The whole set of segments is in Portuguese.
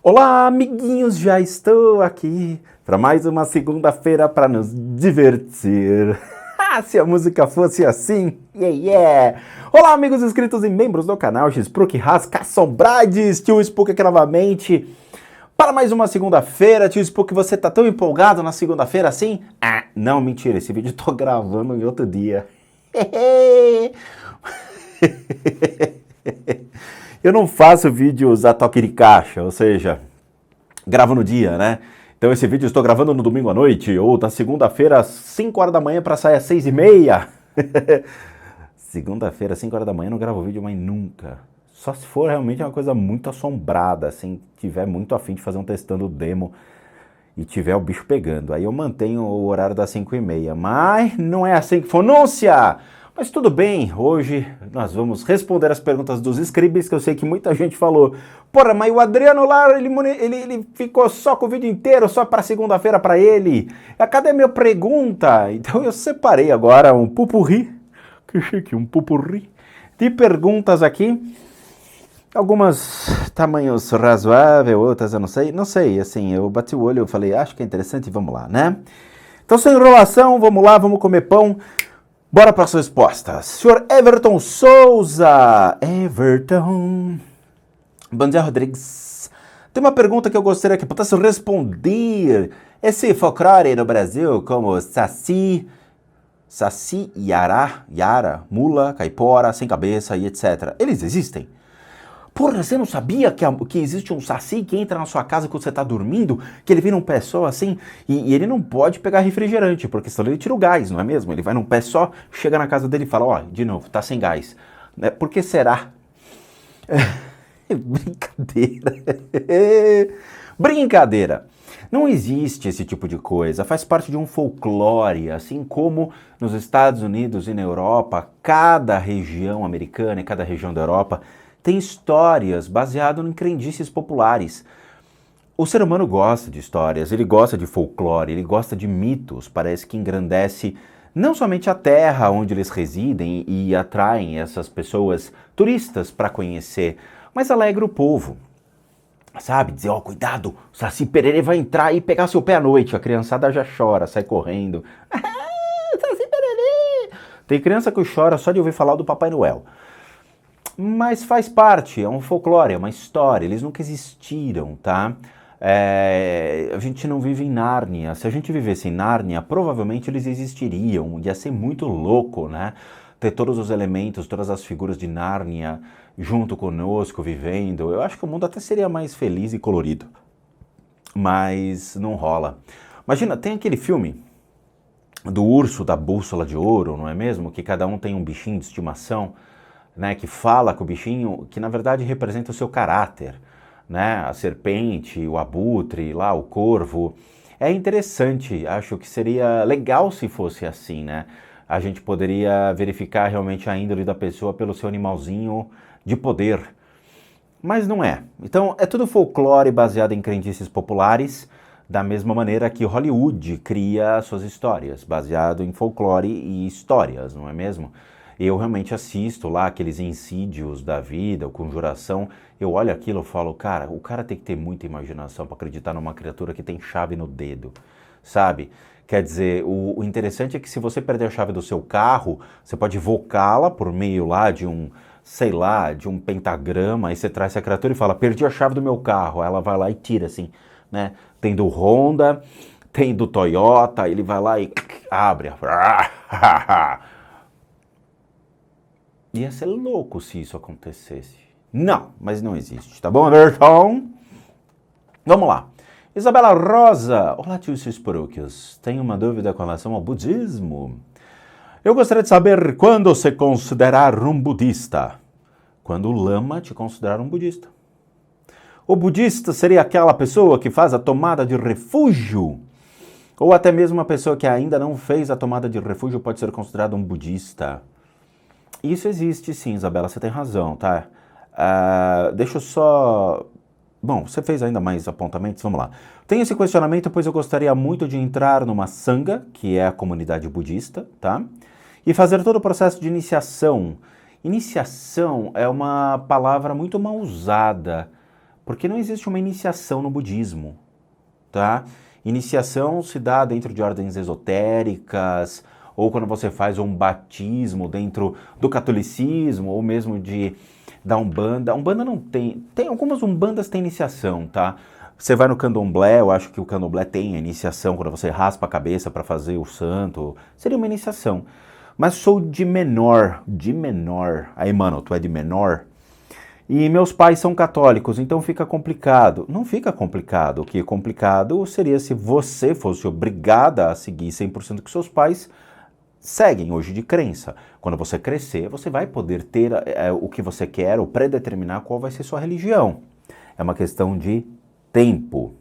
Olá, amiguinhos, já estou aqui para mais uma segunda-feira para nos divertir. Se a música fosse assim, yeah! Olá, amigos inscritos e membros do canal X-Spruck Rasca Assombrades, Tio Spook aqui novamente para mais uma segunda-feira. Tio Spook, você tá tão empolgado na segunda-feira assim? Não, mentira, esse vídeo eu tô gravando em outro dia. Eu não faço vídeos a toque de caixa, ou seja, gravo no dia, né? Então esse vídeo eu estou gravando no domingo à noite, ou na segunda-feira às 5 horas da manhã para sair às 6h30. Segunda-feira, 5 horas da manhã, não gravo vídeo mais nunca. Só se for realmente uma coisa muito assombrada, assim, tiver muito afim de fazer um testando demo e tiver o bicho pegando. Aí eu mantenho o horário das 5h30, mas não é assim que pronuncia! Mas tudo bem, hoje nós vamos responder as perguntas dos inscritos, que eu sei que muita gente falou, porra, mas o Adriano lá, ele ficou só com o vídeo inteiro, só para segunda-feira para ele. Cadê a minha pergunta? Então eu separei agora um pupurri, que chique, um pupurri de perguntas aqui. Algumas tamanhos razoável, outras eu não sei, assim, eu bati o olho, eu falei, acho que é interessante, vamos lá, né? Então sem enrolação, vamos lá, vamos comer pão. Bora para as respostas. Senhor Everton Souza. Everton. Bom dia, Rodrigues. Tem uma pergunta que eu gostaria que pudesse responder. Esse folclore no Brasil, como saci, yara, mula, caipora, sem cabeça e etc. Eles existem? Porra, você não sabia que existe um saci que entra na sua casa quando você tá dormindo, que ele vira um pé só assim, e ele não pode pegar refrigerante, porque senão ele tira o gás, não é mesmo? Ele vai num pé só, chega na casa dele e fala, ó, de novo, tá sem gás. Por que será? Brincadeira. Brincadeira. Não existe esse tipo de coisa, faz parte de um folclore, assim como nos Estados Unidos e na Europa, cada região americana e cada região da Europa tem histórias baseadas em crendices populares. O ser humano gosta de histórias, ele gosta de folclore, ele gosta de mitos, parece que engrandece não somente a terra onde eles residem e atraem essas pessoas turistas para conhecer, mas alegra o povo. Sabe, dizer, ó, cuidado, o Saci Pererê vai entrar e pegar seu pé à noite, a criançada já chora, sai correndo. Saci Pererê! Tem criança que chora só de ouvir falar do Papai Noel. Mas faz parte, é um folclore, é uma história, eles nunca existiram, tá? A gente não vive em Nárnia. Se a gente vivesse em Nárnia, provavelmente eles existiriam. Ia ser muito louco, né? Ter todos os elementos, todas as figuras de Nárnia junto conosco, vivendo. Eu acho que o mundo até seria mais feliz e colorido. Mas não rola. Imagina, tem aquele filme do urso da bússola de ouro, não é mesmo? Que cada um tem um bichinho de estimação, né, que fala com o bichinho, que na verdade representa o seu caráter, né, a serpente, o abutre, lá, o corvo. É interessante, acho que seria legal se fosse assim, né, a gente poderia verificar realmente a índole da pessoa pelo seu animalzinho de poder, mas não é. Então é tudo folclore baseado em crendices populares, da mesma maneira que Hollywood cria suas histórias, baseado em folclore e histórias, não é mesmo? Eu realmente assisto lá aqueles Insídios da vida, o Conjuração, eu olho aquilo e falo, cara, o cara tem que ter muita imaginação para acreditar numa criatura que tem chave no dedo, sabe? Quer dizer, o interessante é que se você perder a chave do seu carro, você pode invocá-la por meio lá de um, sei lá, de um pentagrama, aí você traz essa criatura e fala, perdi a chave do meu carro, aí ela vai lá e tira assim, né? Tem do Honda, tem do Toyota, ele vai lá e abre. Ia ser louco se isso acontecesse. Não, mas não existe, tá bom, Everton? Vamos lá. Isabela Rosa. Olá, tio X-Spruck. Tenho uma dúvida com relação ao budismo. Eu gostaria de saber quando se considerar um budista. Quando o lama te considerar um budista. O budista seria aquela pessoa que faz a tomada de refúgio? Ou até mesmo uma pessoa que ainda não fez a tomada de refúgio pode ser considerada um budista? Isso existe sim, Isabela, você tem razão, tá? Deixa eu só... Bom, você fez ainda mais apontamentos, vamos lá. Tem esse questionamento, pois eu gostaria muito de entrar numa sangha, que é a comunidade budista, tá? E fazer todo o processo de iniciação. Iniciação é uma palavra muito mal usada Porque não existe uma iniciação no budismo, tá? Iniciação se dá dentro de ordens esotéricas, ou quando você faz um batismo dentro do catolicismo, ou mesmo da Umbanda. A Umbanda não tem algumas Umbandas têm iniciação, tá? Você vai no candomblé, eu acho que o candomblé tem a iniciação, quando você raspa a cabeça para fazer o santo, seria uma iniciação. Mas sou de menor. Aí, mano, tu é de menor? E meus pais são católicos, então fica complicado. Não fica complicado. O que é complicado seria se você fosse obrigada a seguir 100% que seus pais seguem hoje de crença. Quando você crescer, você vai poder ter o que você quer ou predeterminar qual vai ser sua religião. É uma questão de tempo.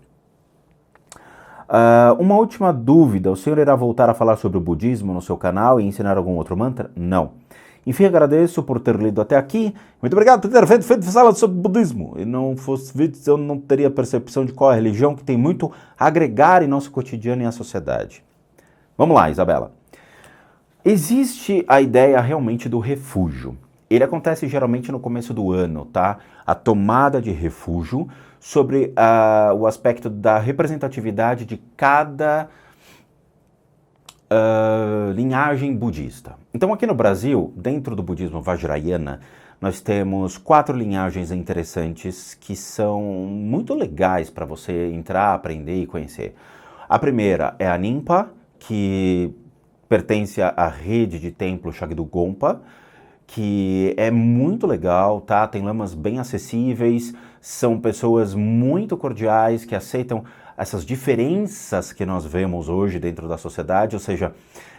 Uma última dúvida. O senhor irá voltar a falar sobre o budismo no seu canal e ensinar algum outro mantra? Não. Enfim, agradeço por ter lido até aqui. Muito obrigado por ter feito sala sobre budismo. E não fosse vídeos, eu não teria percepção de qual é a religião que tem muito a agregar em nosso cotidiano e à sociedade. Vamos lá, Isabela. Existe a ideia realmente do refúgio. Ele acontece geralmente no começo do ano, tá? A tomada de refúgio sobre o aspecto da representatividade de cada linhagem budista. Então aqui no Brasil, dentro do budismo Vajrayana, nós temos 4 linhagens interessantes que são muito legais para você entrar, aprender e conhecer. A primeira é a Nimpa, que pertence à rede de templo Shagdu-Gompa, que é muito legal, tá? Tem lamas bem acessíveis, são pessoas muito cordiais que aceitam essas diferenças que nós vemos hoje dentro da sociedade, ou seja,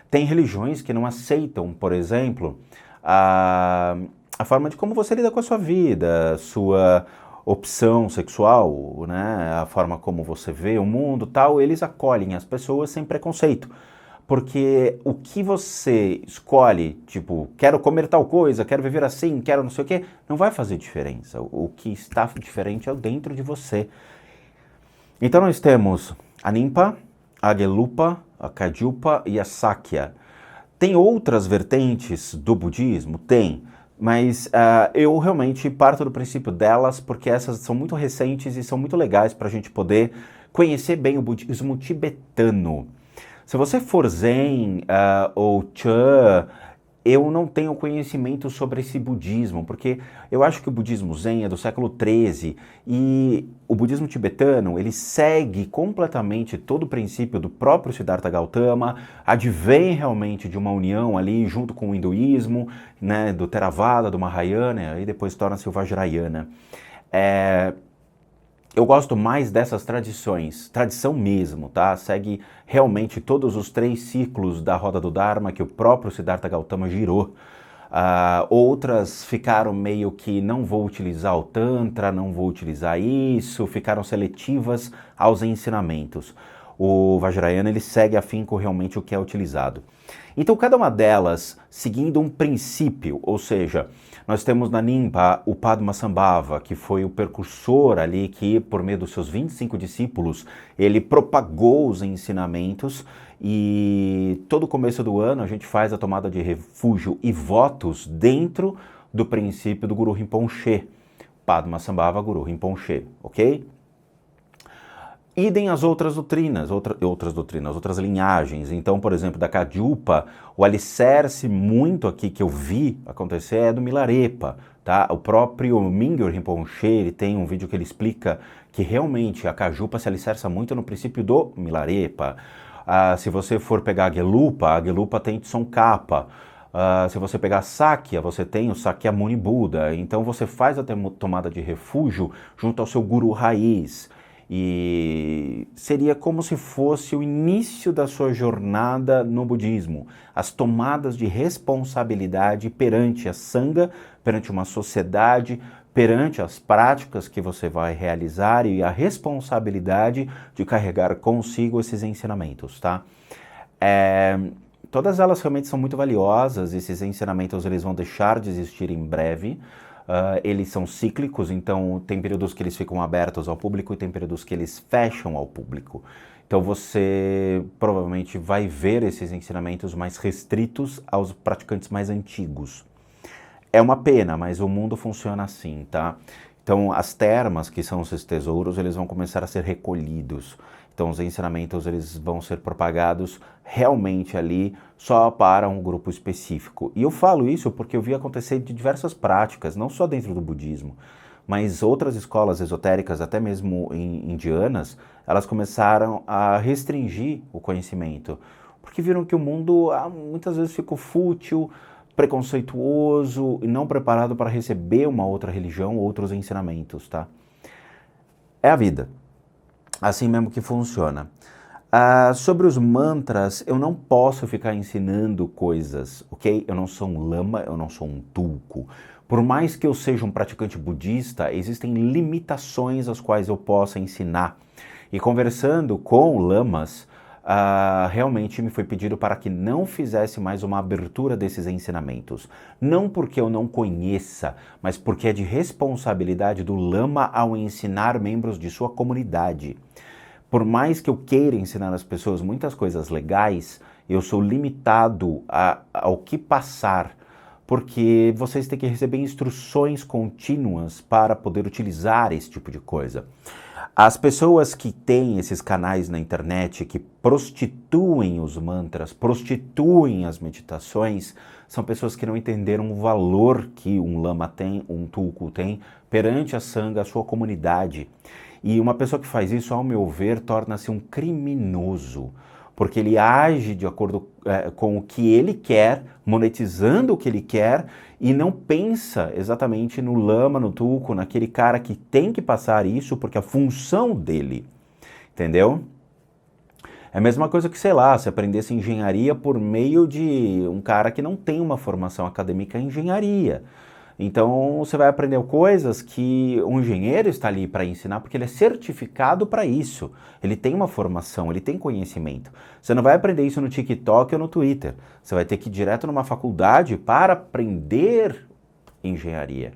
tem religiões que não aceitam, por exemplo, a forma de como você lida com a sua vida, sua opção sexual, né? A forma como você vê o mundo, tal, eles acolhem as pessoas sem preconceito. Porque o que você escolhe, tipo, quero comer tal coisa, quero viver assim, quero não sei o quê, não vai fazer diferença. O que está diferente é dentro de você. Então nós temos a Nimpa, a Gelupa, a Kagyupa e a Sakya. Tem outras vertentes do budismo? Tem, mas eu realmente parto do princípio delas porque essas são muito recentes e são muito legais para a gente poder conhecer bem o budismo tibetano. Se você for Zen ou Chan, eu não tenho conhecimento sobre esse budismo, porque eu acho que o budismo Zen é do século XIII e o budismo tibetano, ele segue completamente todo o princípio do próprio Siddhartha Gautama, advém realmente de uma união ali junto com o hinduísmo, né, do Theravada, do Mahayana, e depois torna-se o Vajrayana. Eu gosto mais dessas tradições, tradição mesmo, tá? Segue realmente todos os 3 ciclos da roda do Dharma que o próprio Siddhartha Gautama girou. Outras ficaram meio que não vou utilizar o Tantra, não vou utilizar isso, ficaram seletivas aos ensinamentos. O Vajrayana ele segue afinco realmente o que é utilizado. Então cada uma delas seguindo um princípio, ou seja, nós temos na Nimpa o Padmasambhava, que foi o precursor ali que, por meio dos seus 25 discípulos, ele propagou os ensinamentos e todo começo do ano a gente faz a tomada de refúgio e votos dentro do princípio do Guru Rinpoche. Padmasambhava Guru Rinpoche, ok? Idem as outras doutrinas, outras linhagens. Então, por exemplo, da Kagyupa, o alicerce muito aqui que eu vi acontecer é do Milarepa, tá? O próprio Mingyur Rinpoche, ele tem um vídeo que ele explica que realmente a Kagyupa se alicerça muito no princípio do Milarepa. Se você for pegar a Gelupa tem Tsongkhapa. Se você pegar a Sakya, você tem o Sakyamuni Buda. Então você faz a tomada de refúgio junto ao seu guru raiz. E seria como se fosse o início da sua jornada no budismo, as tomadas de responsabilidade perante a Sangha, perante uma sociedade, perante as práticas que você vai realizar e a responsabilidade de carregar consigo esses ensinamentos, tá? Todas elas realmente são muito valiosas, esses ensinamentos eles vão deixar de existir em breve. Eles são cíclicos, então tem períodos que eles ficam abertos ao público e tem períodos que eles fecham ao público. Então você provavelmente vai ver esses ensinamentos mais restritos aos praticantes mais antigos. É uma pena, mas o mundo funciona assim, tá? Então, as termas, que são esses tesouros, eles vão começar a ser recolhidos. Então, os ensinamentos eles vão ser propagados realmente ali só para um grupo específico. E eu falo isso porque eu vi acontecer de diversas práticas, não só dentro do budismo, mas outras escolas esotéricas, até mesmo indianas, elas começaram a restringir o conhecimento, porque viram que o mundo muitas vezes ficou fútil, preconceituoso e não preparado para receber uma outra religião, outros ensinamentos, tá? É a vida. Assim mesmo que funciona. Sobre os mantras, eu não posso ficar ensinando coisas, ok? Eu não sou um lama, eu não sou um tulku. Por mais que eu seja um praticante budista, existem limitações às quais eu possa ensinar. E conversando com lamas, realmente me foi pedido para que não fizesse mais uma abertura desses ensinamentos. Não porque eu não conheça, mas porque é de responsabilidade do lama ao ensinar membros de sua comunidade. Por mais que eu queira ensinar às pessoas muitas coisas legais, eu sou limitado ao que passar, porque vocês têm que receber instruções contínuas para poder utilizar esse tipo de coisa. As pessoas que têm esses canais na internet, que prostituem os mantras, prostituem as meditações, são pessoas que não entenderam o valor que um lama tem, um tulku tem, perante a sangha, a sua comunidade. E uma pessoa que faz isso, ao meu ver, torna-se um criminoso, porque ele age de acordo com o que ele quer, monetizando o que ele quer, e não pensa exatamente no lama, no tulku, naquele cara que tem que passar isso, porque a função dele, entendeu? É a mesma coisa que, sei lá, se aprendesse engenharia por meio de um cara que não tem uma formação acadêmica em engenharia. Então, você vai aprender coisas que um engenheiro está ali para ensinar, porque ele é certificado para isso. Ele tem uma formação, ele tem conhecimento. Você não vai aprender isso no TikTok ou no Twitter. Você vai ter que ir direto numa faculdade para aprender engenharia.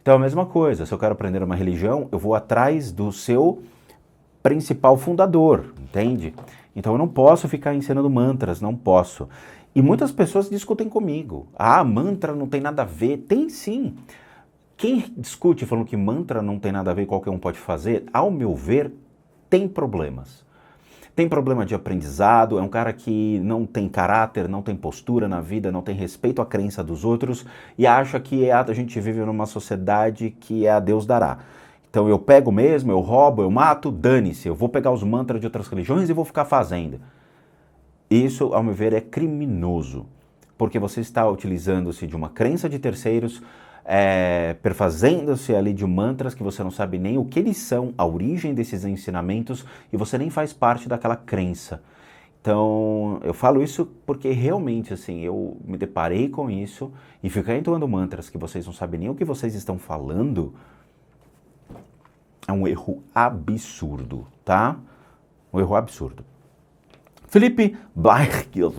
Então, é a mesma coisa. Se eu quero aprender uma religião, eu vou atrás do seu principal fundador, entende? Então, eu não posso ficar ensinando mantras, não posso. E muitas pessoas discutem comigo. Mantra não tem nada a ver. Tem sim. Quem discute falando que mantra não tem nada a ver, qualquer um pode fazer, ao meu ver, tem problemas. Tem problema de aprendizado, é um cara que não tem caráter, não tem postura na vida, não tem respeito à crença dos outros e acha que a gente vive numa sociedade que é a Deus dará. Então eu pego mesmo, eu roubo, eu mato, dane-se, eu vou pegar os mantras de outras religiões e vou ficar fazendo. Isso, ao meu ver, é criminoso, porque você está utilizando-se de uma crença de terceiros, perfazendo-se ali de mantras que você não sabe nem o que eles são, a origem desses ensinamentos, e você nem faz parte daquela crença. Então, eu falo isso porque realmente, assim, eu me deparei com isso, e ficar entoando mantras que vocês não sabem nem o que vocês estão falando, é um erro absurdo, tá? Um erro absurdo. Felipe Blaichwell.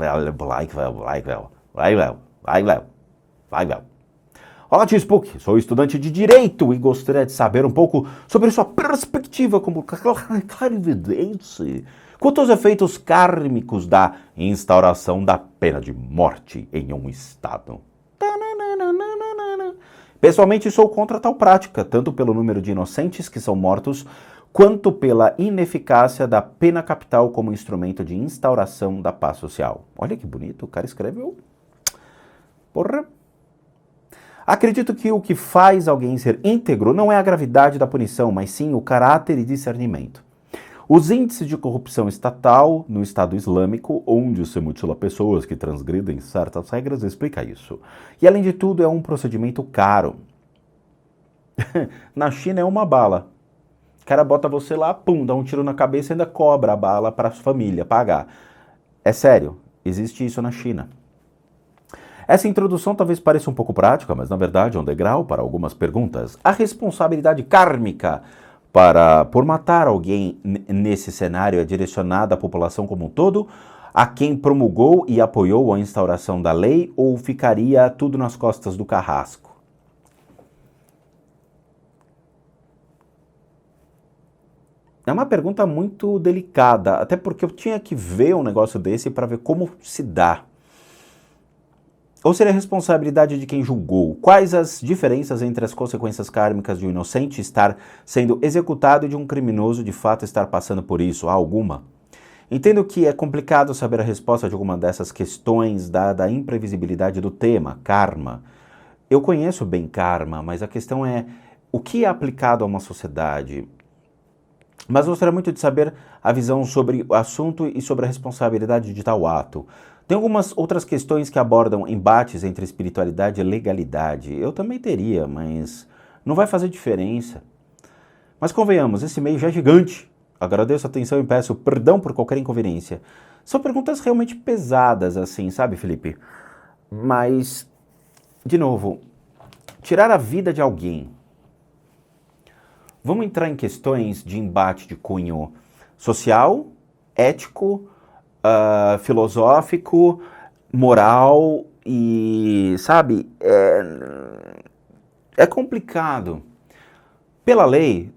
Olá, Tio Spook, sou estudante de Direito e gostaria de saber um pouco sobre sua perspectiva como clarividente quanto aos efeitos kármicos da instauração da pena de morte em um estado. Pessoalmente, sou contra tal prática, tanto pelo número de inocentes que são mortos, quanto pela ineficácia da pena capital como instrumento de instauração da paz social. Olha que bonito, o cara escreveu. Porra. Acredito que o que faz alguém ser íntegro não é a gravidade da punição, mas sim o caráter e discernimento. Os índices de corrupção estatal no Estado Islâmico, onde se mutila pessoas que transgridem certas regras, explica isso. E além de tudo, é um procedimento caro. Na China é uma bala. O cara bota você lá, pum, dá um tiro na cabeça e ainda cobra a bala para a família pagar. É sério, existe isso na China. Essa introdução talvez pareça um pouco prática, mas na verdade é um degrau para algumas perguntas. A responsabilidade kármica por matar alguém nesse cenário é direcionada à população como um todo, a quem promulgou e apoiou a instauração da lei, ou ficaria tudo nas costas do carrasco? É uma pergunta muito delicada, até porque eu tinha que ver um negócio desse para ver como se dá. Ou seria a responsabilidade de quem julgou? Quais as diferenças entre as consequências kármicas de um inocente estar sendo executado e de um criminoso de fato estar passando por isso? Há alguma? Entendo que é complicado saber a resposta de alguma dessas questões, dada a imprevisibilidade do tema, karma. Eu conheço bem karma, mas a questão é o que é aplicado a uma sociedade? Mas gostaria muito de saber a visão sobre o assunto e sobre a responsabilidade de tal ato. Tem algumas outras questões que abordam embates entre espiritualidade e legalidade. Eu também teria, mas não vai fazer diferença. Mas convenhamos, esse e-mail já é gigante. Agradeço a atenção e peço perdão por qualquer inconveniência. São perguntas realmente pesadas, assim, sabe, Felipe? Mas, de novo, tirar a vida de alguém. Vamos entrar em questões de embate de cunho social, ético, filosófico, moral e, sabe, é complicado. Pela lei,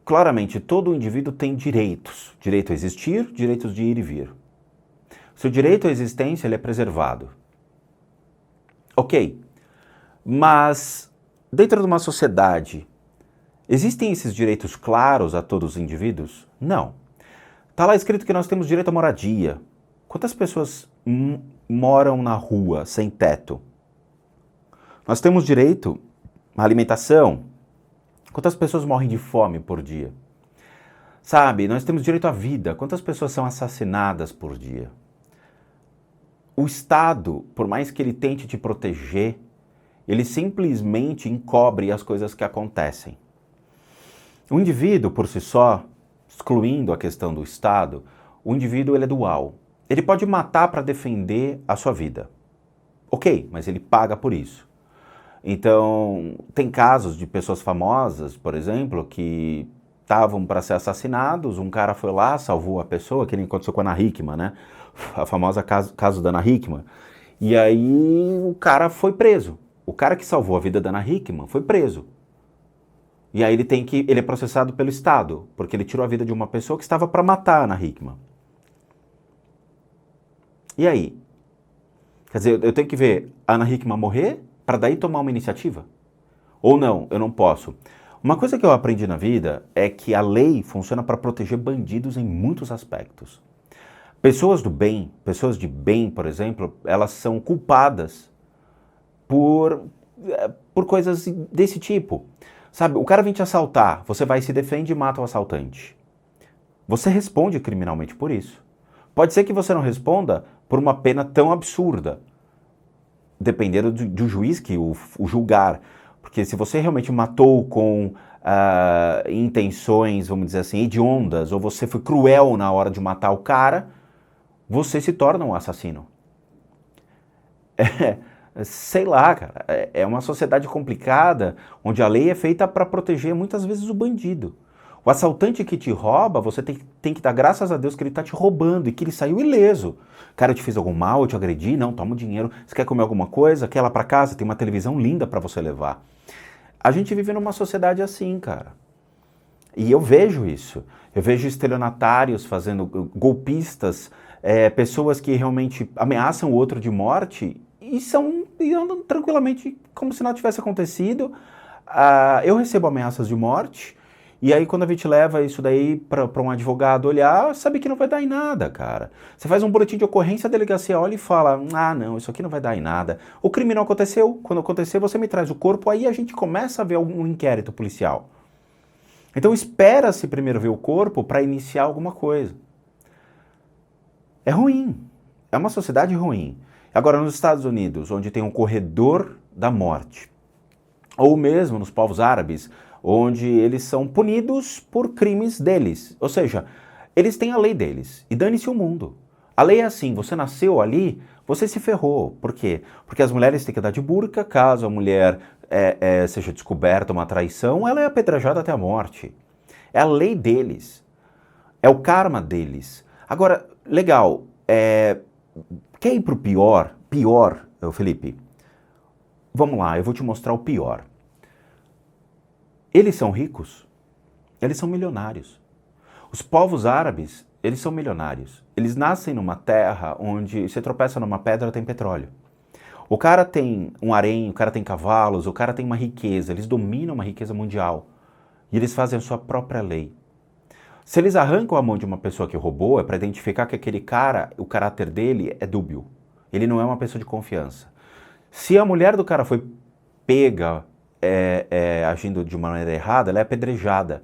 claramente, todo indivíduo tem direitos. Direito a existir, direitos de ir e vir. Seu direito à existência ele é preservado. Ok, mas dentro de uma sociedade, existem esses direitos claros a todos os indivíduos? Não. Está lá escrito que nós temos direito à moradia. Quantas pessoas moram na rua sem teto? Nós temos direito à alimentação. Quantas pessoas morrem de fome por dia? Sabe, nós temos direito à vida. Quantas pessoas são assassinadas por dia? O Estado, por mais que ele tente te proteger, ele simplesmente encobre as coisas que acontecem. O indivíduo, por si só, excluindo a questão do Estado, o indivíduo ele é dual. Ele pode matar para defender a sua vida. Ok, mas ele paga por isso. Então, tem casos de pessoas famosas, por exemplo, que estavam para ser assassinados, um cara foi lá, salvou a pessoa, que nem aconteceu com a Ana Hickman, né? A famosa caso da Ana Hickman. E aí o cara foi preso. O cara que salvou a vida da Ana Hickman foi preso. E aí ele é processado pelo Estado, porque ele tirou a vida de uma pessoa que estava para matar a Ana Hickman. E aí? Quer dizer, eu tenho que ver a Ana Hickman morrer para daí tomar uma iniciativa? Ou não, eu não posso. Uma coisa que eu aprendi na vida é que a lei funciona para proteger bandidos em muitos aspectos. Pessoas do bem, pessoas de bem, por exemplo, elas são culpadas por coisas desse tipo. Sabe, o cara vem te assaltar, você vai e se defende e mata o assaltante. Você responde criminalmente por isso. Pode ser que você não responda por uma pena tão absurda, dependendo do juiz que o julgar. Porque se você realmente matou com intenções, vamos dizer assim, hediondas, ou você foi cruel na hora de matar o cara, você se torna um assassino. Sei lá, cara, é uma sociedade complicada, onde a lei é feita para proteger muitas vezes o bandido. O assaltante que te rouba, você tem que dar graças a Deus que ele está te roubando e que ele saiu ileso. Cara, eu te fiz algum mal, eu te agredi? Não, toma o dinheiro. Você quer comer alguma coisa? Quer ir lá para casa? Tem uma televisão linda para você levar. A gente vive numa sociedade assim, cara. E eu vejo isso. Eu vejo estelionatários fazendo, golpistas, pessoas que realmente ameaçam o outro de morte e andam tranquilamente como se nada tivesse acontecido. Eu recebo ameaças de morte. E aí quando a gente leva isso daí para um advogado olhar, sabe que não vai dar em nada, cara. Você faz um boletim de ocorrência, a delegacia olha e fala, não, isso aqui não vai dar em nada. O crime não aconteceu, quando acontecer você me traz o corpo, aí a gente começa a ver algum inquérito policial. Então espera-se primeiro ver o corpo para iniciar alguma coisa. É ruim, é uma sociedade ruim. Agora nos Estados Unidos, onde tem um corredor da morte, ou mesmo nos povos árabes, onde eles são punidos por crimes deles. Ou seja, eles têm a lei deles. E dane-se o mundo. A lei é assim, você nasceu ali, você se ferrou. Por quê? Porque as mulheres têm que andar de burca, caso a mulher seja descoberta uma traição, ela é apedrejada até a morte. É a lei deles. É o karma deles. Agora, legal, quer ir pro pior, Felipe? Vamos lá, eu vou te mostrar o pior. Eles são ricos, eles são milionários. Os povos árabes, eles são milionários. Eles nascem numa terra onde você tropeça numa pedra, tem petróleo. O cara tem um harém, o cara tem cavalos, o cara tem uma riqueza, eles dominam uma riqueza mundial. E eles fazem a sua própria lei. Se eles arrancam a mão de uma pessoa que roubou, é para identificar que aquele cara, o caráter dele é dúbio. Ele não é uma pessoa de confiança. Se a mulher do cara foi pega agindo de uma maneira errada, ela é apedrejada.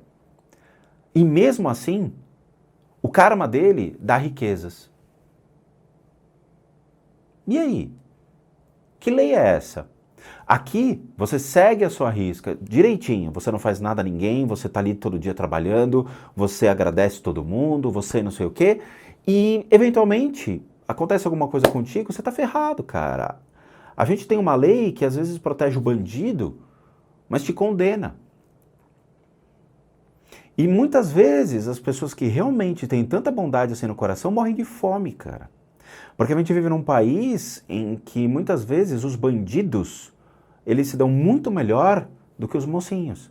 E mesmo assim, o karma dele dá riquezas. E aí? Que lei é essa? Aqui, você segue a sua risca direitinho, você não faz nada a ninguém, você tá ali todo dia trabalhando, você agradece todo mundo, você não sei o quê, e eventualmente acontece alguma coisa contigo, você tá ferrado, cara. A gente tem uma lei que às vezes protege o bandido, mas te condena. E muitas vezes as pessoas que realmente têm tanta bondade assim no coração morrem de fome, cara. Porque a gente vive num país em que muitas vezes os bandidos, eles se dão muito melhor do que os mocinhos.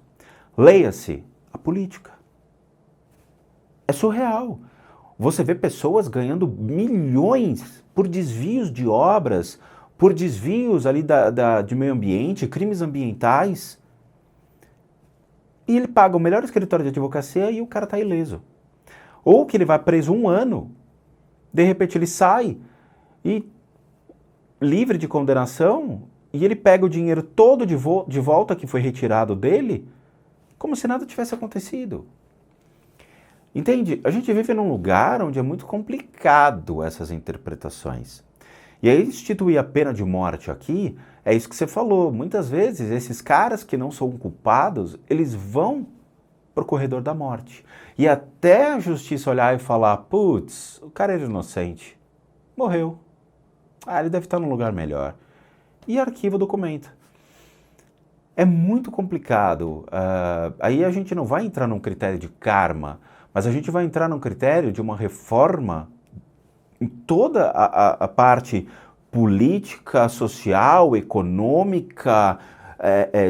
Leia-se a política. É surreal. Você vê pessoas ganhando milhões por desvios de obras, por desvios ali de meio ambiente, crimes ambientais. E ele paga o melhor escritório de advocacia e o cara está ileso. Ou que ele vai preso 1 ano, de repente ele sai e livre de condenação, e ele pega o dinheiro todo de volta que foi retirado dele, como se nada tivesse acontecido. Entende? A gente vive num lugar onde é muito complicado essas interpretações. E aí instituir a pena de morte aqui, é isso que você falou. Muitas vezes esses caras que não são culpados, eles vão pro corredor da morte. E até a justiça olhar e falar, putz, o cara era inocente, morreu. Ah, ele deve estar num lugar melhor. E arquiva o documento. É muito complicado. Aí a gente não vai entrar num critério de karma, mas a gente vai entrar num critério de uma reforma em toda a parte política, social, econômica,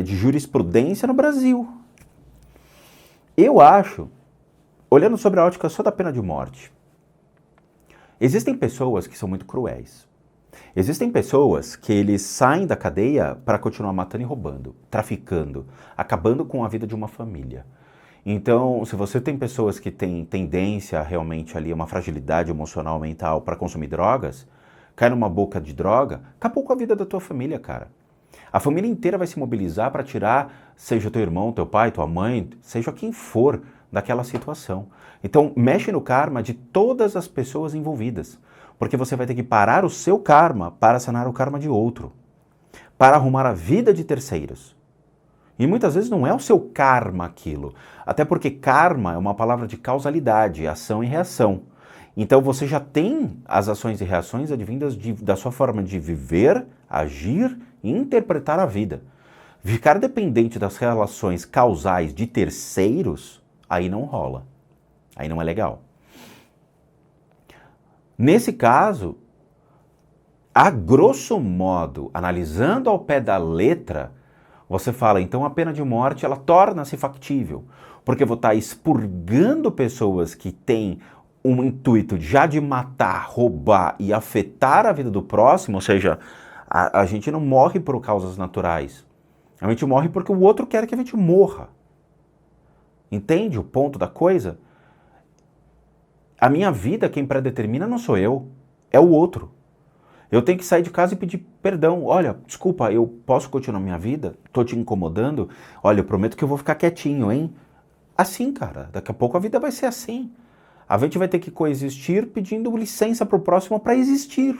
de jurisprudência no Brasil. Eu acho, olhando sobre a ótica só da pena de morte, existem pessoas que são muito cruéis. Existem pessoas que eles saem da cadeia para continuar matando e roubando, traficando, acabando com a vida de uma família. Então, se você tem pessoas que têm tendência realmente ali, uma fragilidade emocional, mental para consumir drogas, cai numa boca de droga, acabou com a vida da tua família, cara. A família inteira vai se mobilizar para tirar, seja teu irmão, teu pai, tua mãe, seja quem for, daquela situação. Então, mexe no karma de todas as pessoas envolvidas, porque você vai ter que parar o seu karma para sanar o karma de outro, para arrumar a vida de terceiros. E muitas vezes não é o seu karma aquilo, até porque karma é uma palavra de causalidade, ação e reação. Então você já tem as ações e reações advindas da sua forma de viver, agir e interpretar a vida. Ficar dependente das relações causais de terceiros, aí não rola. Aí não é legal. Nesse caso, a grosso modo, analisando ao pé da letra, você fala, então a pena de morte ela torna-se factível, porque eu vou estar expurgando pessoas que têm um intuito já de matar, roubar e afetar a vida do próximo, ou seja, a gente não morre por causas naturais, a gente morre porque o outro quer que a gente morra. Entende o ponto da coisa? A minha vida, quem predetermina não sou eu, é o outro. Eu tenho que sair de casa e pedir perdão. Olha, desculpa, eu posso continuar minha vida? Tô te incomodando? Olha, eu prometo que eu vou ficar quietinho, hein? Assim, cara, daqui a pouco a vida vai ser assim. A gente vai ter que coexistir pedindo licença pro próximo para existir.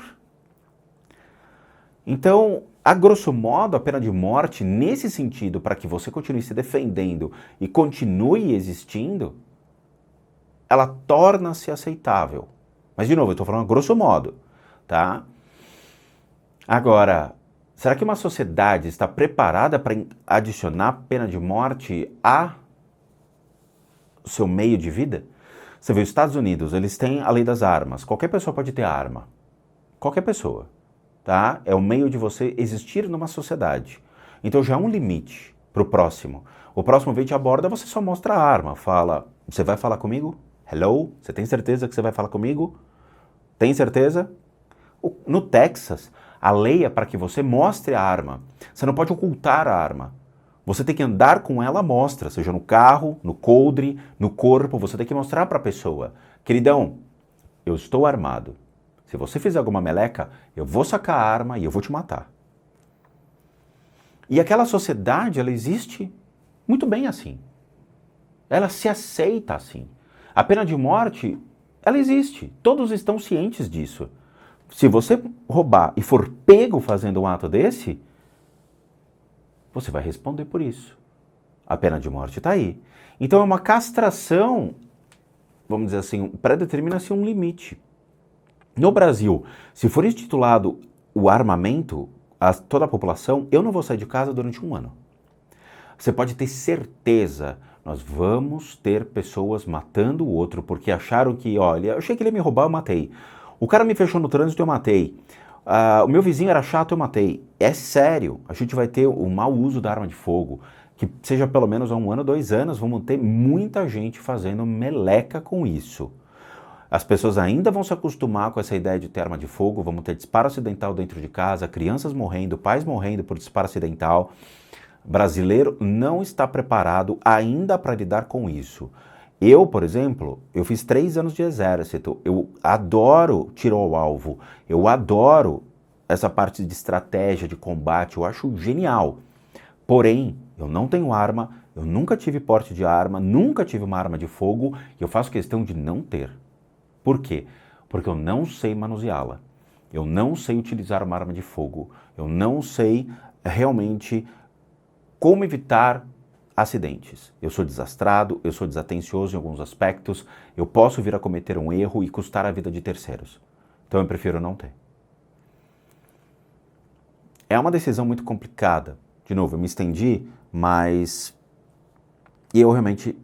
Então, a grosso modo, a pena de morte, nesse sentido, para que você continue se defendendo e continue existindo, ela torna-se aceitável. Mas, de novo, eu estou falando a grosso modo, tá? Agora, será que uma sociedade está preparada para adicionar pena de morte a seu meio de vida? Você vê, os Estados Unidos, eles têm a lei das armas. Qualquer pessoa pode ter arma. Qualquer pessoa, tá? É o meio de você existir numa sociedade. Então já é um limite para o próximo. O próximo vem te aborda, você só mostra a arma. Fala, você vai falar comigo? Hello? Você tem certeza que você vai falar comigo? Tem certeza? No Texas, A lei é para que você mostre a arma. Você não pode ocultar a arma. Você tem que andar com ela à mostra, seja no carro, no coldre, no corpo, você tem que mostrar para a pessoa. Queridão, eu estou armado. Se você fizer alguma meleca, eu vou sacar a arma e eu vou te matar. E aquela sociedade, ela existe muito bem assim. Ela se aceita assim. A pena de morte, ela existe. Todos estão cientes disso. Se você roubar e for pego fazendo um ato desse, você vai responder por isso. A pena de morte está aí. Então é uma castração, vamos dizer assim, pré-determina-se um limite. No Brasil, se for instituído o armamento a toda a população, eu não vou sair de casa durante um ano. Você pode ter certeza, nós vamos ter pessoas matando o outro porque acharam que, olha, eu achei que ele ia me roubar, eu matei. O cara me fechou no trânsito, eu matei. O meu vizinho era chato, eu matei. É sério, a gente vai ter o mau uso da arma de fogo, que seja pelo menos há 1 ano, 2 anos, vamos ter muita gente fazendo meleca com isso. As pessoas ainda vão se acostumar com essa ideia de ter arma de fogo, vamos ter disparo acidental dentro de casa, crianças morrendo, pais morrendo por disparo acidental. O brasileiro não está preparado ainda para lidar com isso. Eu, por exemplo, eu fiz 3 anos de exército, eu adoro tiro ao alvo, eu adoro essa parte de estratégia, de combate, eu acho genial. Porém, eu não tenho arma, eu nunca tive porte de arma, nunca tive uma arma de fogo e eu faço questão de não ter. Por quê? Porque eu não sei manuseá-la, eu não sei utilizar uma arma de fogo, eu não sei realmente como evitar acidentes. Eu sou desastrado, eu sou desatencioso em alguns aspectos, eu posso vir a cometer um erro e custar a vida de terceiros. Então eu prefiro não ter. É uma decisão muito complicada. De novo, eu me estendi, mas eu realmente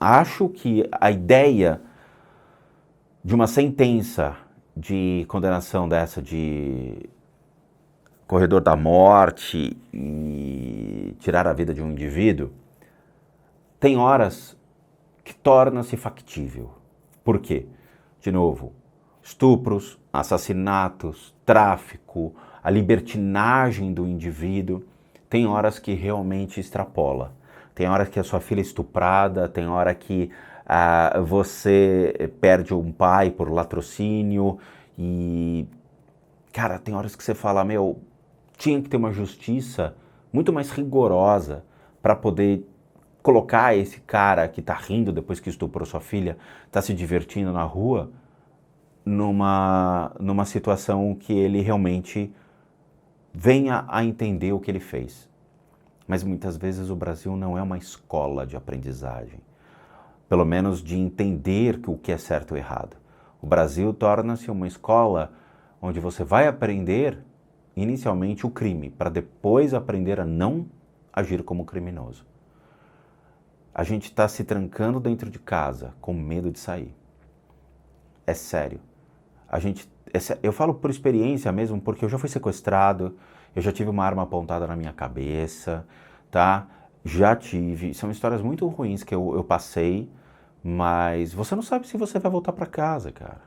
acho que a ideia de uma sentença de condenação dessa de corredor da morte e tirar a vida de um indivíduo, tem horas que torna-se factível. Por quê? De novo, estupros, assassinatos, tráfico, a libertinagem do indivíduo, tem horas que realmente extrapola. Tem horas que a sua filha é estuprada, tem hora que você perde um pai por latrocínio e, cara, tem horas que você fala, meu, tinha que ter uma justiça muito mais rigorosa para poder colocar esse cara que está rindo depois que estuprou sua filha, está se divertindo na rua, numa situação que ele realmente venha a entender o que ele fez. Mas muitas vezes o Brasil não é uma escola de aprendizagem, pelo menos de entender o que é certo ou errado. O Brasil torna-se uma escola onde você vai aprender inicialmente o crime, para depois aprender a não agir como criminoso. A gente está se trancando dentro de casa, com medo de sair. É sério. Eu falo por experiência mesmo, porque eu já fui sequestrado, eu já tive uma arma apontada na minha cabeça, tá? Já tive. São histórias muito ruins que eu passei, mas você não sabe se você vai voltar para casa, cara.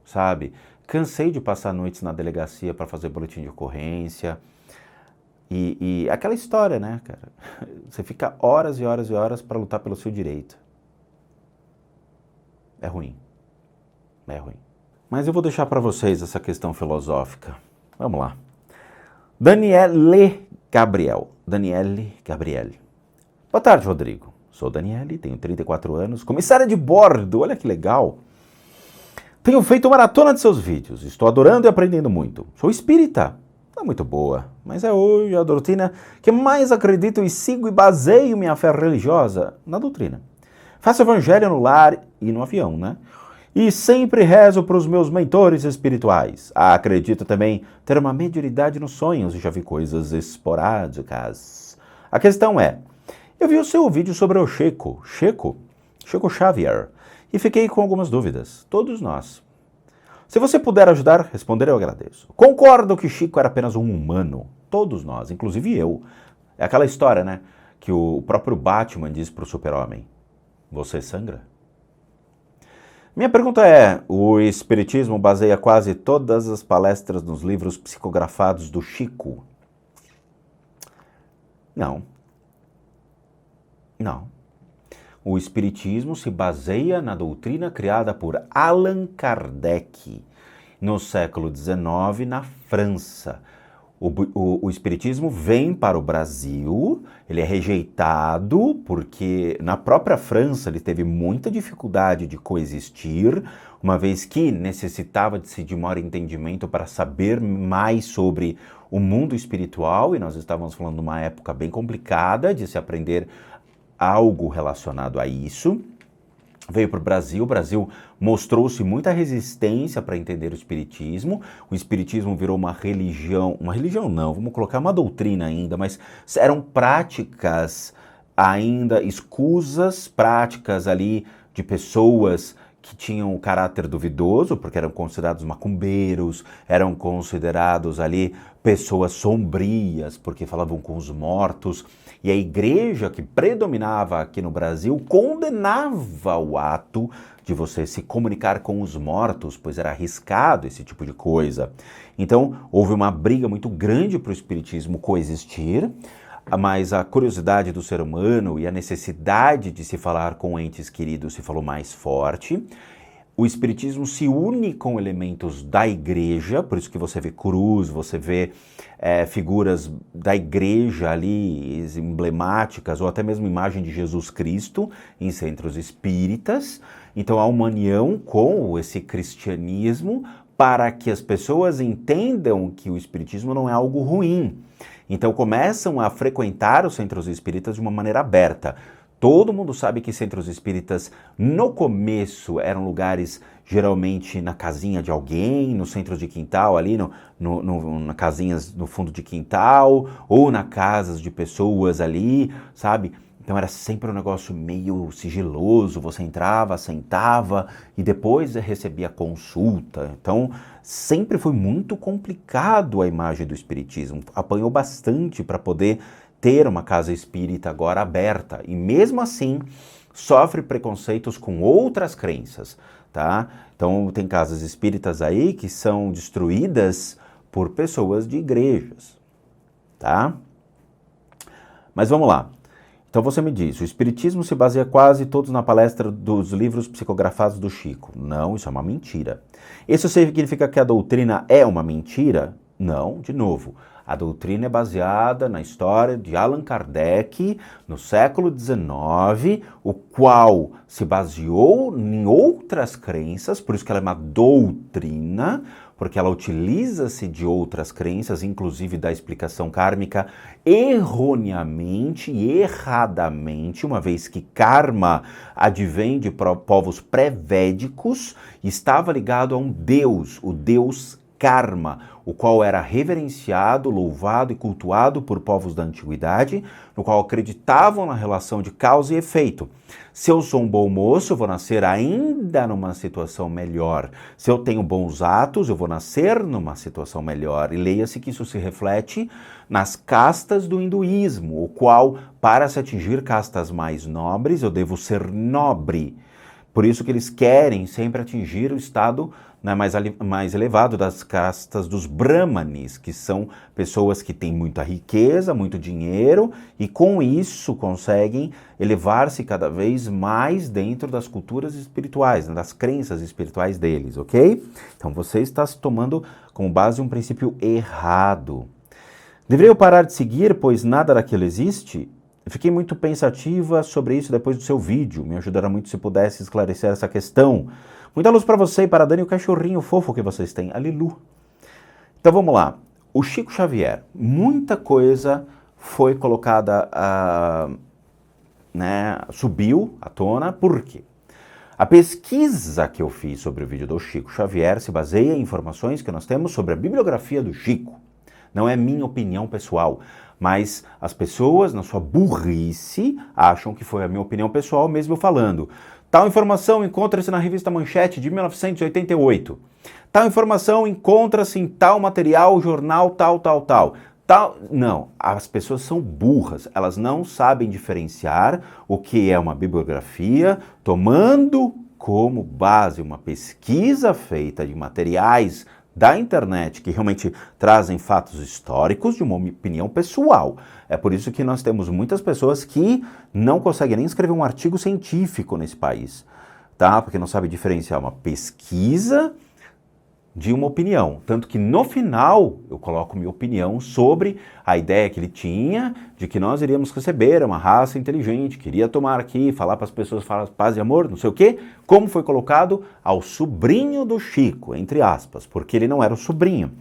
Sabe? Cansei de passar noites na delegacia para fazer boletim de ocorrência. E aquela história, né, cara? Você fica horas e horas e horas para lutar pelo seu direito. É ruim. É ruim. Mas eu vou deixar para vocês essa questão filosófica. Vamos lá. Daniele Gabriel. Boa tarde, Rodrigo. Sou Daniele, tenho 34 anos, comissária de bordo. Olha que legal. Tenho feito maratona de seus vídeos. Estou adorando e aprendendo muito. Sou espírita. Não é muito boa, mas é hoje a doutrina que mais acredito e sigo e baseio minha fé religiosa na doutrina. Faço evangelho no lar e no avião, né? E sempre rezo para os meus mentores espirituais. Acredito também ter uma mediunidade nos sonhos e já vi coisas esporádicas. A questão é, eu vi o seu vídeo sobre o Chico Xavier, e fiquei com algumas dúvidas. Todos nós. Se você puder ajudar, responder, eu agradeço. Concordo que Chico era apenas um humano. Todos nós, inclusive eu. É aquela história, né? Que o próprio Batman diz para o Super-Homem. Você sangra? Minha pergunta é: o Espiritismo baseia quase todas as palestras nos livros psicografados do Chico? Não, não. O Espiritismo se baseia na doutrina criada por Allan Kardec no século XIX na França. O Espiritismo vem para o Brasil, ele é rejeitado porque na própria França ele teve muita dificuldade de coexistir, uma vez que necessitava-se de maior entendimento para saber mais sobre o mundo espiritual, e nós estávamos falando de uma época bem complicada de se aprender algo relacionado a isso. Veio para o Brasil mostrou-se muita resistência para entender o Espiritismo virou uma religião não, vamos colocar uma doutrina ainda, mas eram práticas ainda escusas, práticas ali de pessoas que tinham um caráter duvidoso, porque eram considerados macumbeiros, eram considerados ali pessoas sombrias, porque falavam com os mortos. E a igreja que predominava aqui no Brasil condenava o ato de você se comunicar com os mortos, pois era arriscado esse tipo de coisa. Então, houve uma briga muito grande para o espiritismo coexistir, mas a curiosidade do ser humano e a necessidade de se falar com entes queridos se falou mais forte. O espiritismo se une com elementos da igreja, por isso que você vê cruz, você vê figuras da igreja ali, emblemáticas, ou até mesmo imagem de Jesus Cristo em centros espíritas. Então há uma união com esse cristianismo para que as pessoas entendam que o espiritismo não é algo ruim. Então começam a frequentar os centros espíritas de uma maneira aberta. Todo mundo sabe que centros espíritas, no começo, eram lugares geralmente na casinha de alguém, no centro de quintal, ali na casinhas no fundo de quintal, ou na casas de pessoas ali, sabe? Então era sempre um negócio meio sigiloso, você entrava, sentava e depois recebia consulta. Então sempre foi muito complicado a imagem do espiritismo, apanhou bastante para poder ter uma casa espírita agora aberta e mesmo assim sofre preconceitos com outras crenças, tá? Então tem casas espíritas aí que são destruídas por pessoas de igrejas, tá? Mas vamos lá. Então você me diz, o espiritismo se baseia quase todos na palestra dos livros psicografados do Chico. Não, isso é uma mentira. Isso significa que a doutrina é uma mentira? Não, de novo. A doutrina é baseada na história de Allan Kardec, no século XIX, o qual se baseou em outras crenças, por isso que ela é uma doutrina, porque ela utiliza-se de outras crenças, inclusive da explicação kármica, erroneamente e erradamente, uma vez que karma advém de povos pré-védicos, estava ligado a um deus, o deus Karma, o qual era reverenciado, louvado e cultuado por povos da antiguidade, no qual acreditavam na relação de causa e efeito. Se eu sou um bom moço, eu vou nascer ainda numa situação melhor. Se eu tenho bons atos, eu vou nascer numa situação melhor. E leia-se que isso se reflete nas castas do hinduísmo, o qual, para se atingir castas mais nobres, eu devo ser nobre. Por isso que eles querem sempre atingir o estado mais elevado das castas dos brahmanes, que são pessoas que têm muita riqueza, muito dinheiro, e com isso conseguem elevar-se cada vez mais dentro das culturas espirituais, das crenças espirituais deles, ok? Então você está se tomando como base um princípio errado. Deveria eu parar de seguir, pois nada daquilo existe? Eu fiquei muito pensativa sobre isso depois do seu vídeo. Me ajudará muito se pudesse esclarecer essa questão. Muita luz para você e para a Dani, o cachorrinho fofo que vocês têm. Alilu. Então vamos lá. O Chico Xavier. Muita coisa foi colocada, subiu à tona. Por quê? A pesquisa que eu fiz sobre o vídeo do Chico Xavier se baseia em informações que nós temos sobre a bibliografia do Chico. Não é minha opinião pessoal, mas as pessoas, na sua burrice, acham que foi a minha opinião pessoal mesmo eu falando. Tal informação encontra-se na revista Manchete de 1988. Tal informação encontra-se em tal material, jornal, tal. Não, as pessoas são burras, elas não sabem diferenciar o que é uma bibliografia, tomando como base uma pesquisa feita de materiais da internet que realmente trazem fatos históricos de uma opinião pessoal. É por isso que nós temos muitas pessoas que não conseguem nem escrever um artigo científico nesse país, tá? Porque não sabe diferenciar uma pesquisa de uma opinião. Tanto que no final eu coloco minha opinião sobre a ideia que ele tinha de que nós iríamos receber uma raça inteligente, que iria tomar aqui, falar para as pessoas, falar paz e amor, não sei o quê, como foi colocado ao sobrinho do Chico, entre aspas, porque ele não era o sobrinho,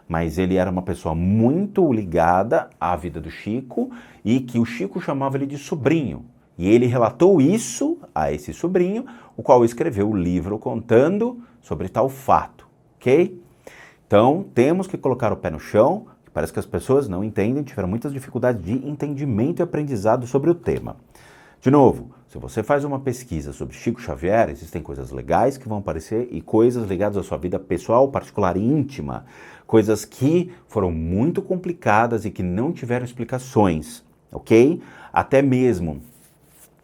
mas ele era uma pessoa muito ligada à vida do Chico e que o Chico chamava ele de sobrinho. E ele relatou isso a esse sobrinho, o qual escreveu o livro contando sobre tal fato. Ok? Então, temos que colocar o pé no chão, que parece que as pessoas não entendem, tiveram muitas dificuldades de entendimento e aprendizado sobre o tema. De novo, se você faz uma pesquisa sobre Chico Xavier, existem coisas legais que vão aparecer e coisas ligadas à sua vida pessoal, particular e íntima, coisas que foram muito complicadas e que não tiveram explicações, ok? Até mesmo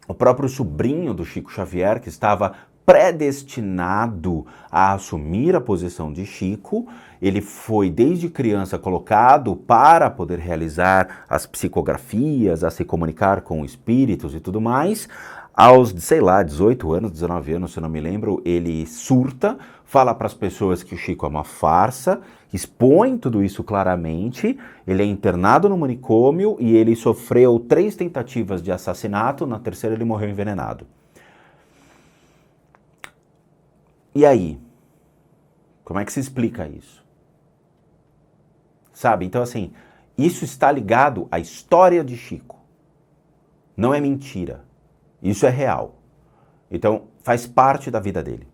o próprio sobrinho do Chico Xavier, que estava predestinado a assumir a posição de Chico, ele foi desde criança colocado para poder realizar as psicografias, a se comunicar com espíritos e tudo mais. Aos, sei lá, 18 anos, 19 anos, se eu não me lembro, ele surta, fala para as pessoas que o Chico é uma farsa, expõe tudo isso claramente, ele é internado no manicômio e ele sofreu 3 tentativas de assassinato, na terceira ele morreu envenenado. E aí? Como é que se explica isso? Sabe? Então, assim, isso está ligado à história de Chico. Não é mentira. Isso é real. Então, faz parte da vida dele.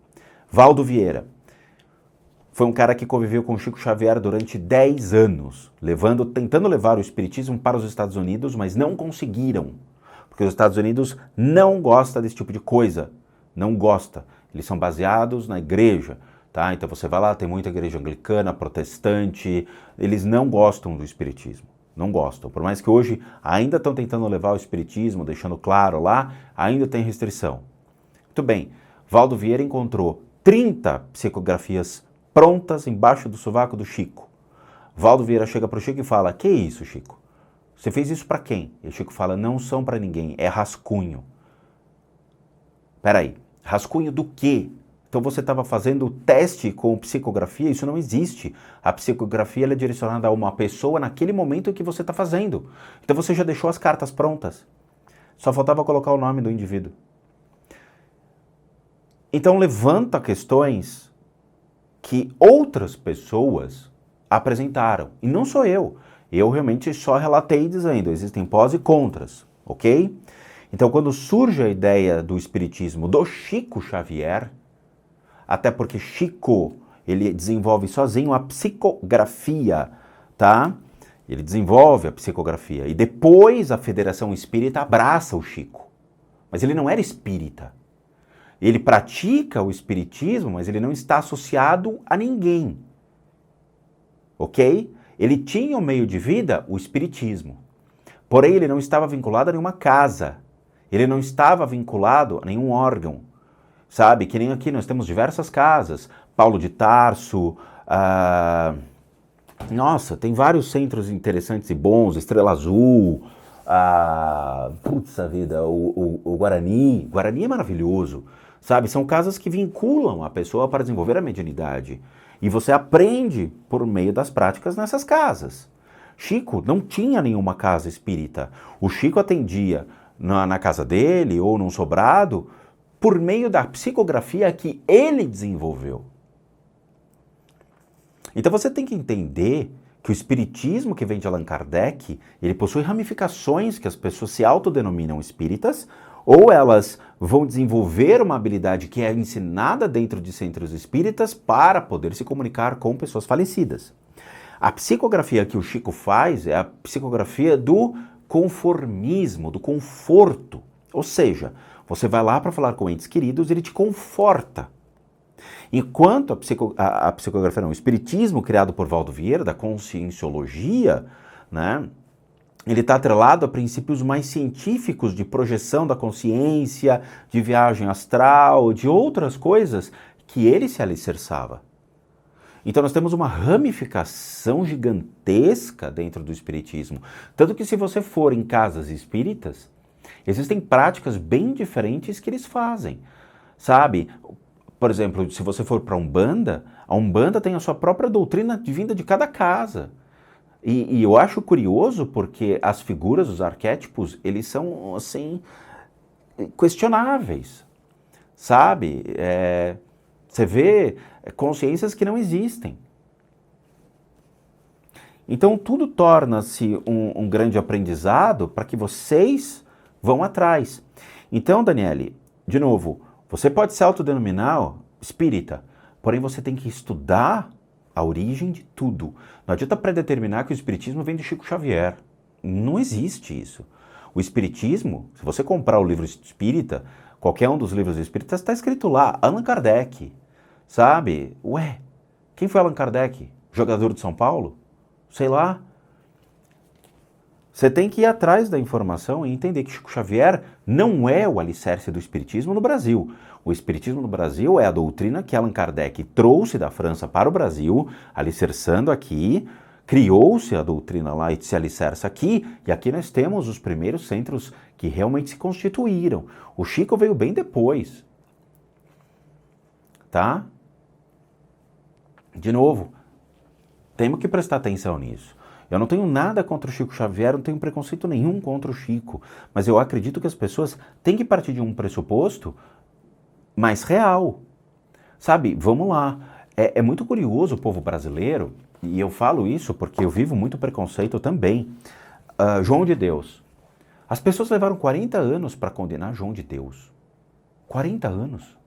Valdo Vieira foi um cara que conviveu com Chico Xavier durante 10 anos, tentando levar o espiritismo para os Estados Unidos, mas não conseguiram. Porque os Estados Unidos não gostam desse tipo de coisa. Não gosta. Eles são baseados na igreja, tá? Então você vai lá, tem muita igreja anglicana, protestante, eles não gostam do espiritismo, não gostam. Por mais que hoje ainda estão tentando levar o espiritismo, deixando claro lá, ainda tem restrição. Muito bem, Valdo Vieira encontrou 30 psicografias prontas embaixo do sovaco do Chico. Valdo Vieira chega para o Chico e fala: "Que isso, Chico? Você fez isso para quem?" E o Chico fala: "Não são para ninguém, é rascunho." Peraí. Rascunho do quê? Então você estava fazendo teste com psicografia? Isso não existe. A psicografia ela é direcionada a uma pessoa naquele momento que você está fazendo. Então você já deixou as cartas prontas. Só faltava colocar o nome do indivíduo. Então levanta questões que outras pessoas apresentaram. E não sou eu. Eu realmente só relatei dizendo, existem pós e contras, ok? Então, quando surge a ideia do espiritismo do Chico Xavier, até porque Chico, ele desenvolve sozinho a psicografia, tá? Ele desenvolve a psicografia. E depois a Federação Espírita abraça o Chico. Mas ele não era espírita. Ele pratica o espiritismo, mas ele não está associado a ninguém. Ok? Ele tinha um meio de vida, o espiritismo. Porém, ele não estava vinculado a nenhuma casa. Ele não estava vinculado a nenhum órgão, sabe? Que nem aqui nós temos diversas casas. Paulo de Tarso, nossa, tem vários centros interessantes e bons, Estrela Azul, putz a vida, o Guarani. Guarani é maravilhoso, sabe? São casas que vinculam a pessoa para desenvolver a mediunidade. E você aprende por meio das práticas nessas casas. Chico não tinha nenhuma casa espírita. O Chico atendia na casa dele ou num sobrado por meio da psicografia que ele desenvolveu. Então você tem que entender que o espiritismo que vem de Allan Kardec, ele possui ramificações que as pessoas se autodenominam espíritas, ou elas vão desenvolver uma habilidade que é ensinada dentro de centros espíritas para poder se comunicar com pessoas falecidas. A psicografia que o Chico faz é a psicografia do conformismo, do conforto. Ou seja, você vai lá para falar com entes queridos, ele te conforta. Enquanto a psicografia não, o espiritismo criado por Valdo Vieira, da conscienciologia, né, ele está atrelado a princípios mais científicos de projeção da consciência, de viagem astral, de outras coisas que ele se alicerçava. Então nós temos uma ramificação gigantesca dentro do espiritismo. Tanto que se você for em casas espíritas, existem práticas bem diferentes que eles fazem, sabe? Por exemplo, se você for para a Umbanda tem a sua própria doutrina vinda de cada casa. E eu acho curioso porque as figuras, os arquétipos, eles são, assim, questionáveis, sabe? Você vê consciências que não existem. Então tudo torna-se um grande aprendizado para que vocês vão atrás. Então, Daniele, de novo, você pode se autodenominar espírita, porém você tem que estudar a origem de tudo. Não adianta predeterminar que o espiritismo vem de Chico Xavier. Não existe isso. O espiritismo, se você comprar o livro espírita, qualquer um dos livros espíritas, está escrito lá, Allan Kardec. Sabe? Ué, quem foi Allan Kardec? Jogador de São Paulo? Sei lá. Você tem que ir atrás da informação e entender que Chico Xavier não é o alicerce do espiritismo no Brasil. O espiritismo no Brasil é a doutrina que Allan Kardec trouxe da França para o Brasil, alicerçando aqui, criou-se a doutrina lá e se alicerça aqui, e aqui nós temos os primeiros centros que realmente se constituíram. O Chico veio bem depois. Tá? De novo, temos que prestar atenção nisso. Eu não tenho nada contra o Chico Xavier, não tenho preconceito nenhum contra o Chico, mas eu acredito que as pessoas têm que partir de um pressuposto mais real. Sabe, vamos lá. É muito curioso o povo brasileiro, e eu falo isso porque eu vivo muito preconceito também. João de Deus. As pessoas levaram 40 anos para condenar João de Deus. 40 anos.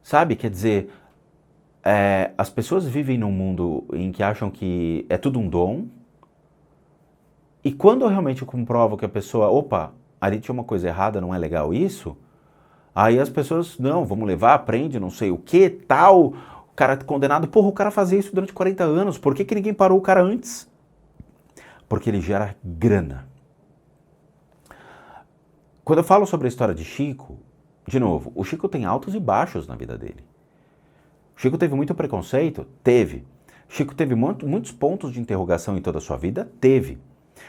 Sabe, quer dizer, as pessoas vivem num mundo em que acham que é tudo um dom, e quando eu realmente comprovo que a pessoa, opa, ali tinha uma coisa errada, não é legal isso, aí as pessoas, não, vamos levar, aprende, não sei o que, tal, o cara condenado, porra, o cara fazia isso durante 40 anos, por que ninguém parou o cara antes? Porque ele gera grana. Quando eu falo sobre a história de Chico, de novo, o Chico tem altos e baixos na vida dele. O Chico teve muito preconceito? Teve. Chico teve muitos pontos de interrogação em toda a sua vida? Teve.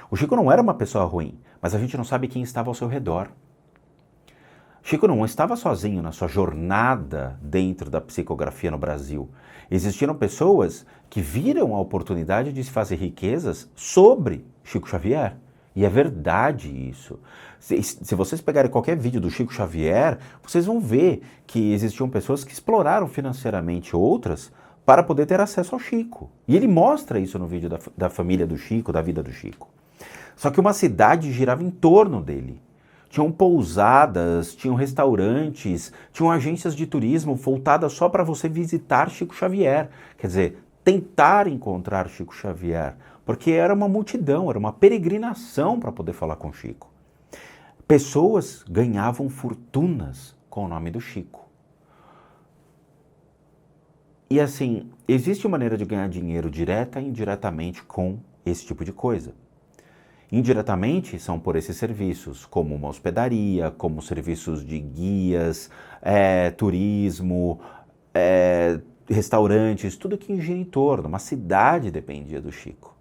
O Chico não era uma pessoa ruim, mas a gente não sabe quem estava ao seu redor. Chico não estava sozinho na sua jornada dentro da psicografia no Brasil. Existiram pessoas que viram a oportunidade de se fazer riquezas sobre Chico Xavier. E é verdade isso. Se vocês pegarem qualquer vídeo do Chico Xavier, vocês vão ver que existiam pessoas que exploraram financeiramente outras para poder ter acesso ao Chico. E ele mostra isso no vídeo da família do Chico, da vida do Chico. Só que uma cidade girava em torno dele. Tinham pousadas, tinham restaurantes, tinham agências de turismo voltadas só para você visitar Chico Xavier. Quer dizer, tentar encontrar Chico Xavier. Porque era uma multidão, era uma peregrinação para poder falar com Chico. Pessoas ganhavam fortunas com o nome do Chico. E assim, existe uma maneira de ganhar dinheiro direta e indiretamente com esse tipo de coisa. Indiretamente são por esses serviços, como uma hospedaria, como serviços de guias, turismo, restaurantes, tudo que gira em torno. Uma cidade dependia do Chico.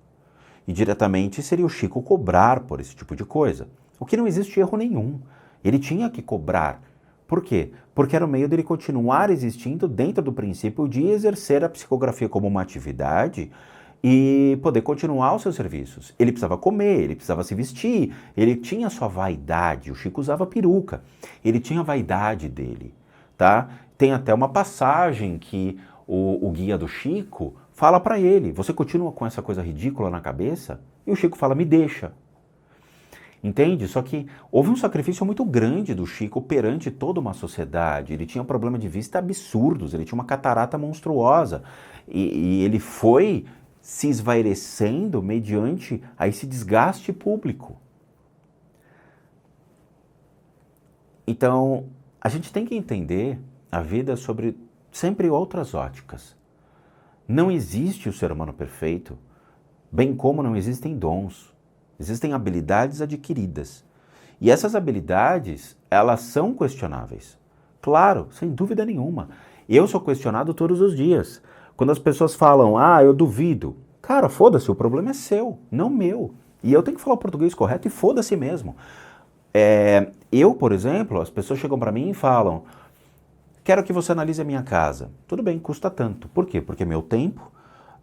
E diretamente seria o Chico cobrar por esse tipo de coisa. O que não existe erro nenhum. Ele tinha que cobrar. Por quê? Porque era o meio dele continuar existindo dentro do princípio de exercer a psicografia como uma atividade e poder continuar os seus serviços. Ele precisava comer, ele precisava se vestir, ele tinha sua vaidade. O Chico usava peruca. Ele tinha a vaidade dele, tá? Tem até uma passagem que o guia do Chico fala para ele, você continua com essa coisa ridícula na cabeça? E o Chico fala, me deixa. Entende? Só que houve um sacrifício muito grande do Chico perante toda uma sociedade. Ele tinha um problema de vista absurdos, ele tinha uma catarata monstruosa. E ele foi se esvairecendo mediante a esse desgaste público. Então, a gente tem que entender a vida sobre sempre outras óticas. Não existe o ser humano perfeito, bem como não existem dons. Existem habilidades adquiridas. E essas habilidades, elas são questionáveis. Claro, sem dúvida nenhuma. Eu sou questionado todos os dias. Quando as pessoas falam, eu duvido. Cara, foda-se, o problema é seu, não meu. E eu tenho que falar o português correto e foda-se mesmo. Eu, por exemplo, as pessoas chegam para mim e falam, quero que você analise a minha casa. Tudo bem, custa tanto. Por quê? Porque meu tempo,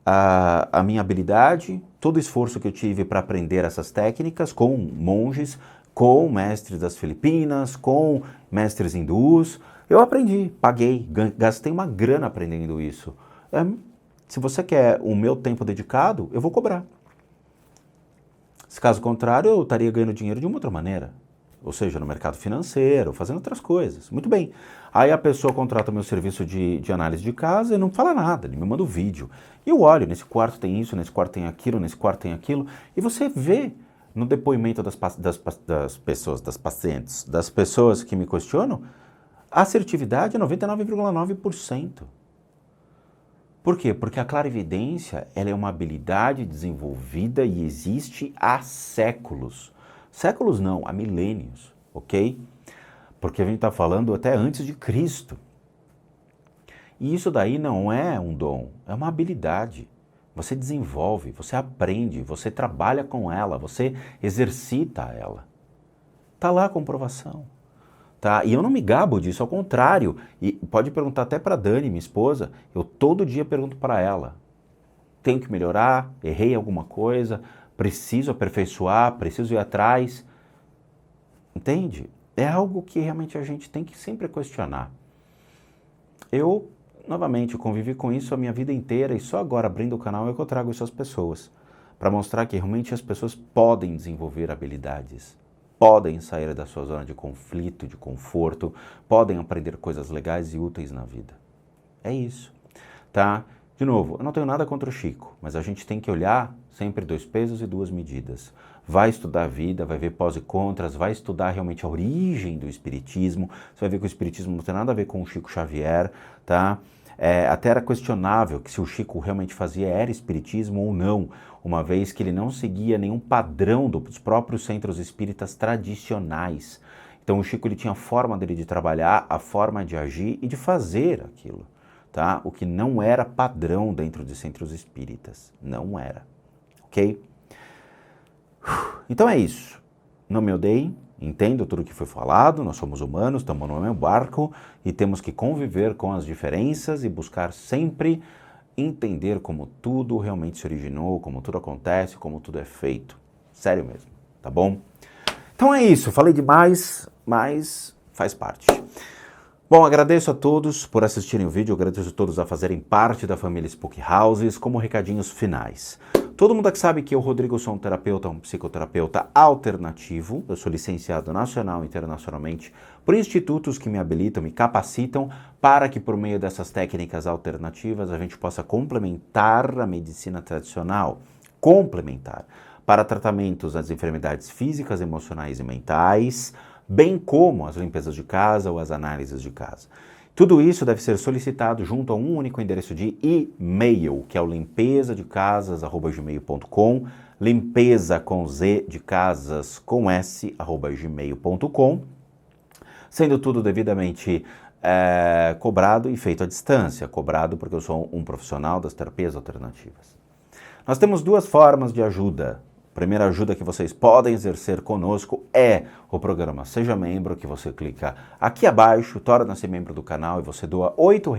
a minha habilidade, todo o esforço que eu tive para aprender essas técnicas com monges, com mestres das Filipinas, com mestres hindus, eu aprendi, paguei, gastei uma grana aprendendo isso. Se você quer o meu tempo dedicado, eu vou cobrar. Se caso contrário, eu estaria ganhando dinheiro de uma outra maneira. Ou seja, no mercado financeiro, fazendo outras coisas. Muito bem. Aí a pessoa contrata o meu serviço de análise de casa e não fala nada, ele me manda o vídeo. E eu olho, nesse quarto tem isso, nesse quarto tem aquilo, nesse quarto tem aquilo. E você vê no depoimento das pessoas, das pacientes, das pessoas que me questionam, a assertividade é 99,9%. Por quê? Porque a clarividência, ela é uma habilidade desenvolvida e existe há séculos. Séculos não, há milênios, ok? Porque a gente está falando até antes de Cristo. E isso daí não é um dom, é uma habilidade. Você desenvolve, você aprende, você trabalha com ela, você exercita ela. Está lá a comprovação. Tá? E eu não me gabo disso, ao contrário. E pode perguntar até para Dani, minha esposa, eu todo dia pergunto para ela. Tenho que melhorar, errei alguma coisa, preciso aperfeiçoar, preciso ir atrás. Entende? É algo que realmente a gente tem que sempre questionar. Eu, novamente, convivi com isso a minha vida inteira e só agora, abrindo o canal, é que eu trago isso às pessoas. Para mostrar que realmente as pessoas podem desenvolver habilidades. Podem sair da sua zona de conflito, de conforto, podem aprender coisas legais e úteis na vida. É isso, tá? De novo, eu não tenho nada contra o Chico, mas a gente tem que olhar sempre 2 pesos e 2 medidas. Vai estudar a vida, vai ver pós e contras, vai estudar realmente a origem do espiritismo, você vai ver que o espiritismo não tem nada a ver com o Chico Xavier, tá? Até era questionável que se o Chico realmente fazia era espiritismo ou não, uma vez que ele não seguia nenhum padrão dos próprios centros espíritas tradicionais. Então o Chico ele tinha a forma dele de trabalhar, a forma de agir e de fazer aquilo, tá? O que não era padrão dentro de centros espíritas, não era, ok? Então é isso, não me odeiem. Entendo tudo o que foi falado, nós somos humanos, estamos no mesmo barco e temos que conviver com as diferenças e buscar sempre entender como tudo realmente se originou, como tudo acontece, como tudo é feito. Sério mesmo, tá bom? Então é isso, falei demais, mas faz parte. Bom, agradeço a todos por assistirem o vídeo, agradeço a todos a fazerem parte da família Spook Houses, como recadinhos finais. Todo mundo aqui sabe que eu, Rodrigo, sou um terapeuta, um psicoterapeuta alternativo. Eu sou licenciado nacional e internacionalmente por institutos que me habilitam, me capacitam para que por meio dessas técnicas alternativas a gente possa complementar a medicina tradicional. Complementar. Para tratamentos das enfermidades físicas, emocionais e mentais, bem como as limpezas de casa ou as análises de casa. Tudo isso deve ser solicitado junto a um único endereço de e-mail, que é o limpezadecasas@gmail.com, limpeza com Z de casas com S, @gmail.com, sendo tudo devidamente cobrado e feito à distância, cobrado porque eu sou um profissional das terapias alternativas. Nós temos 2 formas de ajuda. A primeira ajuda que vocês podem exercer conosco é o programa Seja Membro, que você clica aqui abaixo, torna-se membro do canal e você doa R$ 8,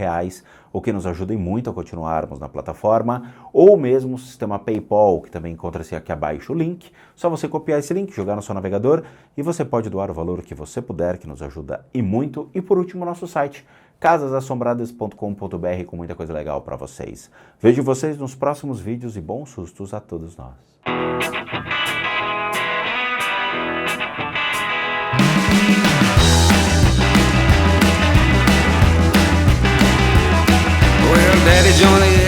o que nos ajuda muito a continuarmos na plataforma, ou mesmo o sistema PayPal, que também encontra-se aqui abaixo o link. Só você copiar esse link, jogar no seu navegador e você pode doar o valor que você puder, que nos ajuda e muito. E por último, nosso site, casasassombradas.com.br, com muita coisa legal para vocês. Vejo vocês nos próximos vídeos e bons sustos a todos nós. Well, Daddy Johnny